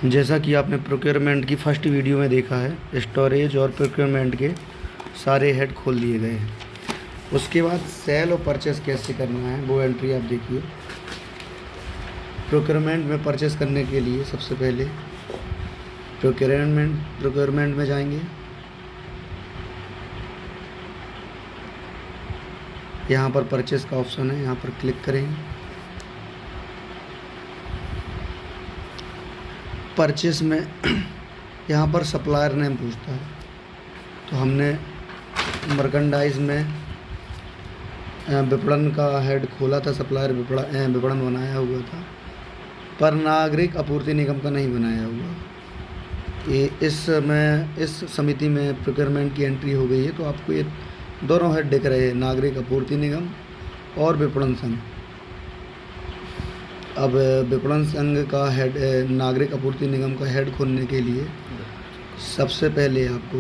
जैसा कि आपने प्रोक्योरमेंट की फर्स्ट वीडियो में देखा है, स्टोरेज और प्रोक्योरमेंट के सारे हेड खोल दिए गए हैं। उसके बाद सेल और परचेस कैसे करना है वो एंट्री आप देखिए। प्रोक्योरमेंट में परचेस करने के लिए सबसे पहले प्रोक्योरमेंट में जाएंगे। यहाँ पर परचेस का ऑप्शन है, यहाँ पर क्लिक करेंगे। परचेस में यहाँ पर सप्लायर नेम पूछता है, तो हमने मर्केंडाइज में विपणन का हेड खोला था, सप्लायर विपणन बनाया हुआ था, पर नागरिक आपूर्ति निगम का नहीं बनाया हुआ। ये इस समिति में प्रोक्योरमेंट की एंट्री हो गई है, तो आपको ये दोनों हेड दिख रहे हैं, नागरिक आपूर्ति निगम और विपणन संघ। अब विपणन संघ का हेड, नागरिक आपूर्ति निगम का हेड खोलने के लिए सबसे पहले आपको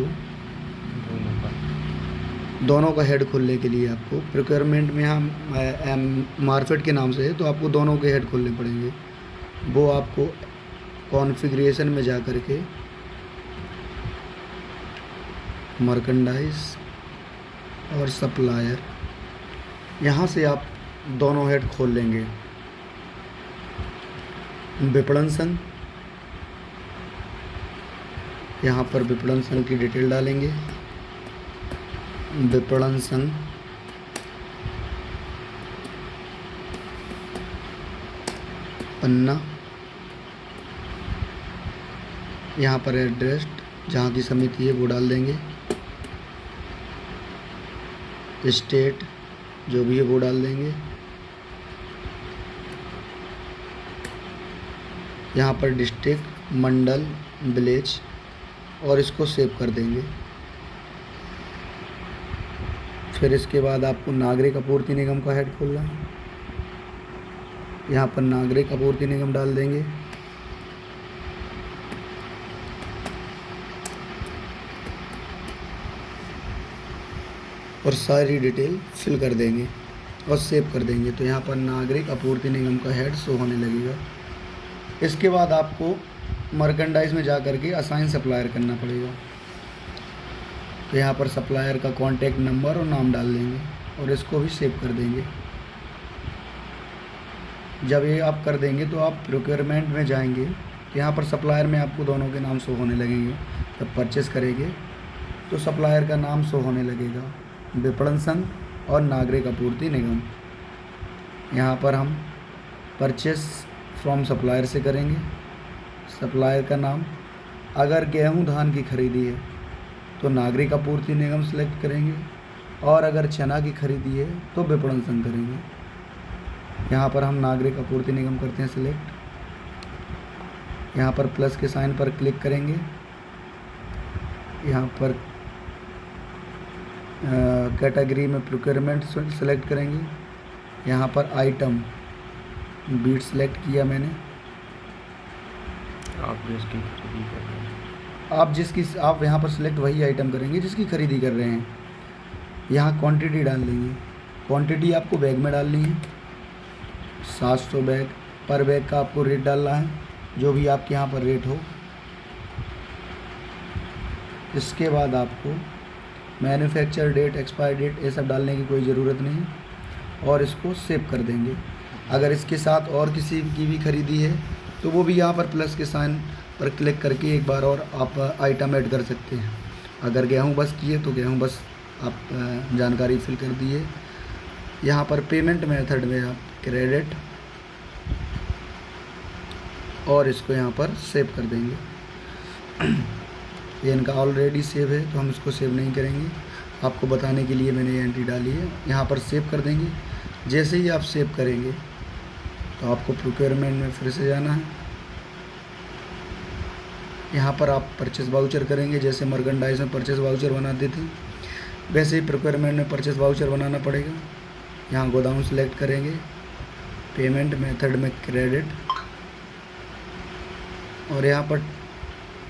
दोनों का हेड खोलने के लिए आपको प्रोक्योरमेंट में हम मार्केट के नाम से है, तो आपको दोनों के हेड खोलने पड़ेंगे। वो आपको कॉन्फ़िगरेशन में जा कर के मर्केंडाइज और सप्लायर, यहाँ से आप दोनों हेड खोल लेंगे। विपणन संघ, यहाँ पर विपणन संघ की डिटेल डालेंगे। विपणन संघ पन्ना, यहाँ पर एड्रेस जहाँ की समिति है वो डाल देंगे। स्टेट जो भी है वो डाल देंगे। यहाँ पर डिस्ट्रिक्ट, मंडल, विलेज, और इसको सेव कर देंगे। फिर इसके बाद आपको नागरिक आपूर्ति निगम का हेड खोलना है, यहाँ पर नागरिक आपूर्ति निगम डाल देंगे। और सारी डिटेल फिल कर देंगे और सेव कर देंगे, तो यहाँ पर नागरिक आपूर्ति निगम का हेड शो होने लगेगा। इसके बाद आपको मर्केंडाइज में जा कर के असाइन सप्लायर करना पड़ेगा, तो यहाँ पर सप्लायर का कॉन्टैक्ट नंबर और नाम डाल देंगे और इसको भी सेव कर देंगे। जब ये आप कर देंगे तो आप प्रोक्योरमेंट में जाएंगे, तो यहाँ पर सप्लायर में आपको दोनों के नाम शो होने लगेंगे। जब परचेस करेंगे तो सप्लायर का नाम शो होने लगेगा, विपणन संघ और नागरिक आपूर्ति निगम। यहाँ पर हम परचेस फ्रॉम सप्लायर से करेंगे। सप्लायर का नाम, अगर गेहूं धान की खरीदी है तो नागरिक आपूर्ति निगम सेलेक्ट करेंगे, और अगर चना की खरीदी है तो विपणन संघ करेंगे। यहाँ पर हम नागरिक आपूर्ति निगम करते हैं सिलेक्ट। यहाँ पर प्लस के साइन पर क्लिक करेंगे। यहाँ पर कैटेगरी में प्रोक्योरमेंट सेलेक्ट करेंगे। यहाँ पर आइटम बीट सेलेक्ट किया मैंने। आप यहाँ पर सिलेक्ट वही आइटम करेंगे जिसकी खरीदी कर रहे हैं। यहाँ क्वांटिटी डाल देंगे। क्वांटिटी आपको बैग में डालनी है, 700 बैग। पर बैग का आपको रेट डालना है, जो भी आपके यहाँ पर रेट हो। इसके बाद आपको मैन्युफैक्चर डेट, एक्सपायर डेट, ये सब डालने की कोई ज़रूरत नहीं, और इसको सेव कर देंगे। अगर इसके साथ और किसी की भी खरीदी है तो वो भी यहाँ पर प्लस के साइन पर क्लिक करके एक बार और आप आइटम ऐड कर सकते हैं। अगर गेहूँ बस की है तो गेहूँ बस आप जानकारी फिल कर दिए। यहाँ पर पेमेंट मेथड में आप क्रेडिट, और इसको यहाँ पर सेव कर देंगे। ये इनका ऑलरेडी सेव है तो हम इसको सेव नहीं करेंगे, आपको बताने के लिए मैंने ये एंट्री डाली है। यहाँ पर सेव कर देंगे। जैसे ही आप सेव करेंगे तो आपको प्रोक्योरमेंट में फिर से जाना है। यहाँ पर आप परचेस वाउचर करेंगे। जैसे मर्केंडाइज में परचेस वाउचर बनाते थे, वैसे ही प्रोक्योरमेंट में परचेस वाउचर बनाना पड़ेगा। यहाँ गोदाम सेलेक्ट करेंगे, पेमेंट मेथड में क्रेडिट, और यहाँ पर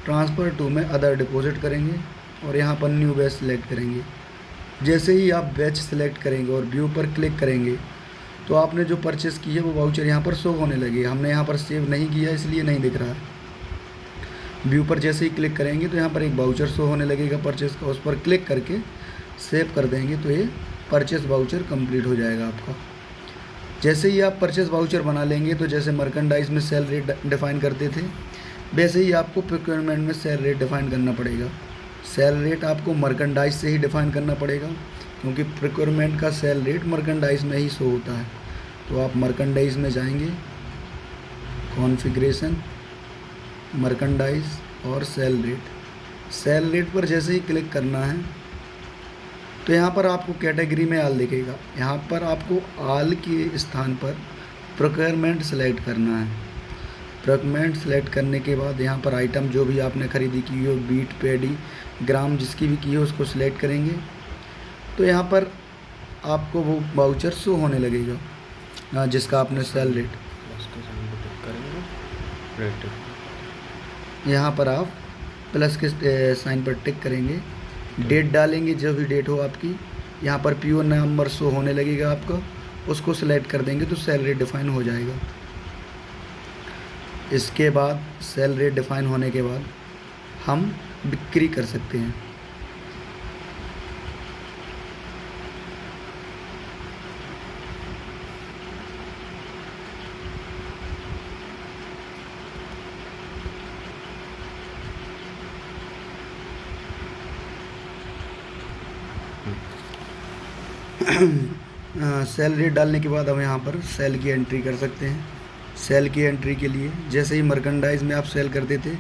ट्रांसफ़र टू में अदर डिपॉजिट करेंगे, और यहाँ पर न्यू बैच सेलेक्ट करेंगे। जैसे ही आप बैच सेलेक्ट करेंगे और व्यू पर क्लिक करेंगे तो आपने जो परचेस की है वो वाउचर यहाँ पर शो होने लगी। हमने यहाँ पर सेव नहीं किया इसलिए नहीं दिख रहा है। व्यू पर जैसे ही क्लिक करेंगे तो यहाँ पर एक वाउचर शो होने लगेगा परचेस का, उस पर क्लिक करके सेव कर देंगे तो ये परचेस वाउचर कंप्लीट हो जाएगा आपका। जैसे ही आप परचेस वाउचर बना लेंगे तो जैसे मर्केंडाइज में सेल रेट डिफ़ाइन करते थे वैसे ही आपको प्रोक्योरमेंट में सेल रेट डिफ़ाइन करना पड़ेगा। सेल रेट आपको मर्केंडाइज से ही डिफ़ाइन करना पड़ेगा क्योंकि प्रोक्योरमेंट का सेल रेट मर्केंडाइज में ही शो होता है। तो आप मर्केंडाइज में जाएंगे, कॉन्फ़िगरेशन, मर्केंडाइज और सेल रेट। सेल रेट पर जैसे ही क्लिक करना है तो यहाँ पर आपको कैटेगरी में आल दिखेगा। यहाँ पर आपको आल के स्थान पर प्रोक्योरमेंट सेलेक्ट करना है। प्रोक्योरमेंट सेलेक्ट करने के बाद यहाँ पर आइटम जो भी आपने ख़रीदी की हो, बीट, पैडी, ग्राम जिसकी भी की हो उसको सिलेक्ट करेंगे तो यहाँ पर आपको वो वाउचर शो होने लगेगा जिसका आपने सेल रेट। यहाँ पर आप प्लस के साइन पर टिक करेंगे, डेट डालेंगे जो भी डेट हो आपकी। यहाँ पर पीओ नंबर शो होने लगेगा आपका, उसको सिलेक्ट कर देंगे तो सेल रेट डिफ़ाइन हो जाएगा। इसके बाद सेल रेट डिफ़ाइन होने के बाद हम बिक्री कर सकते हैं। सेल रेट डालने के बाद हम यहाँ पर सेल की एंट्री कर सकते हैं। सेल की एंट्री के लिए जैसे ही मर्केंडाइज में आप सेल करते थे